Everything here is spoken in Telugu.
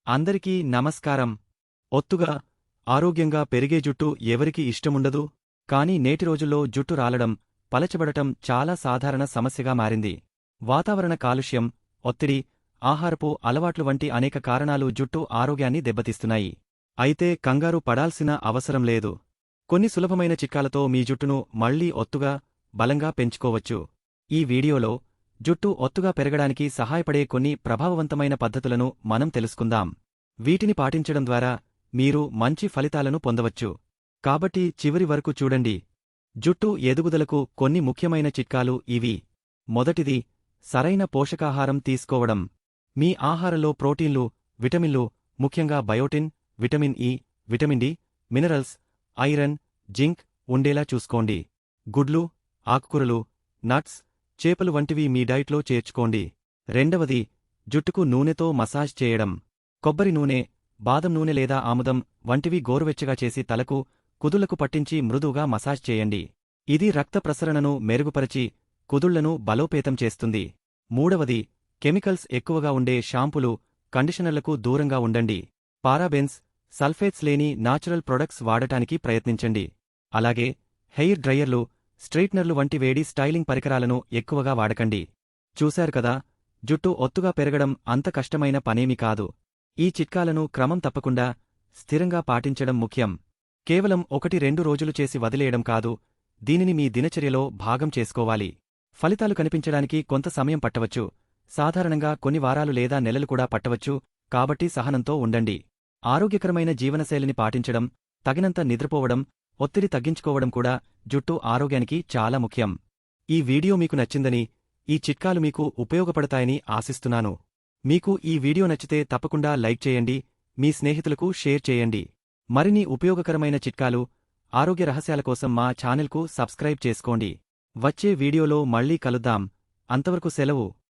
అందరికీ నమస్కారం. ఒత్తుగా, ఆరోగ్యంగా పెరిగే జుట్టు ఎవరికి ఇష్టముండదు? కానీ నేటి రోజుల్లో జుట్టు రాలడం, పలచబడటం చాలా సాధారణ సమస్యగా మారింది. వాతావరణ కాలుష్యం, ఒత్తిడి, ఆహారపు అలవాట్లు వంటి అనేక కారణాలు జుట్టు ఆరోగ్యాన్ని దెబ్బతీస్తున్నాయి. అయితే కంగారు పడాల్సిన అవసరం లేదు. కొన్ని సులభమైన చిట్కాలతో మీ జుట్టును మళ్లీ ఒత్తుగా, బలంగా పెంచుకోవచ్చు. ఈ వీడియోలో జుట్టు ఒత్తుగా పెరగడానికి సహాయపడే కొన్ని ప్రభావవంతమైన పద్ధతులను మనం తెలుసుకుందాం. వీటిని పాటించడం ద్వారా మీరు మంచి ఫలితాలను పొందవచ్చు. కాబట్టి చివరి వరకు చూడండి. జుట్టు ఎదుగుదలకు కొన్ని ముఖ్యమైన చిట్కాలు ఇవి. మొదటిది, సరైన పోషకాహారం తీసుకోవడం. మీ ఆహారంలో ప్రోటీన్లు, విటమిన్లు, ముఖ్యంగా biotin, vitamin E, vitamin D, minerals, iron, zinc ఉండేలా చూసుకోండి. గుడ్లు, ఆకుకూరలు, నట్స్, చేపలు వంటివి మీ డైట్లో చేర్చుకోండి. రెండవది, జుట్టుకు నూనెతో మసాజ్ చేయడం. కొబ్బరి నూనె, బాదం నూనె లేదా ఆముదం వంటివి గోరువెచ్చగా చేసి తలకు, కుదుళ్లకు పట్టించి మృదువుగా మసాజ్ చేయండి. ఇది రక్త ప్రసరణను మెరుగుపరచి, కుదుళ్లను బలోపేతం చేస్తుంది. మూడవది, కెమికల్స్ ఎక్కువగా ఉండే షాంపులు, కండిషనర్లకు దూరంగా ఉండండి. పారాబెన్స్, సల్ఫేట్స్ లేని నాచురల్ ప్రొడక్ట్స్ వాడటానికి ప్రయత్నించండి. అలాగే హెయిర్ డ్రయర్లు, స్ట్రెయిట్నర్లు వంటి వేడి స్టైలింగ్ పరికరాలను ఎక్కువగా వాడకండి. చూశారు కదా, జుట్టు ఒత్తుగా పెరగడం అంత కష్టమైన పనేమీ కాదు. ఈ చిట్కాలను క్రమం తప్పకుండా, స్థిరంగా పాటించడం ముఖ్యం. కేవలం 1-2 రోజులు చేసి వదిలేయడం కాదు, దీనిని మీ దినచర్యలో భాగం చేసుకోవాలి. ఫలితాలు కనిపించడానికి కొంత సమయం పట్టవచ్చు. సాధారణంగా కొన్ని వారాలు లేదా నెలలు కూడా పట్టవచ్చు, కాబట్టి సహనంతో ఉండండి. ఆరోగ్యకరమైన జీవనశైలిని పాటించడం, తగినంత నిద్రపోవడం, ఒత్తిడి తగ్గించుకోవడం కూడా జుట్టు ఆరోగ్యానికి చాలా ముఖ్యం. ఈ వీడియో మీకు నచ్చిందని, ఈ చిట్కాలు మీకు ఉపయోగపడతాయని ఆశిస్తున్నాను. మీకు ఈ వీడియో నచ్చితే తప్పకుండా లైక్ చేయండి, మీ స్నేహితులకు షేర్ చేయండి. మరిన్ని ఉపయోగకరమైన చిట్కాలు, ఆరోగ్య రహస్యాల కోసం మా ఛానెల్కు సబ్స్క్రైబ్ చేసుకోండి. వచ్చే వీడియోలో మళ్ళీ కలుద్దాం. అంతవరకు సెలవు.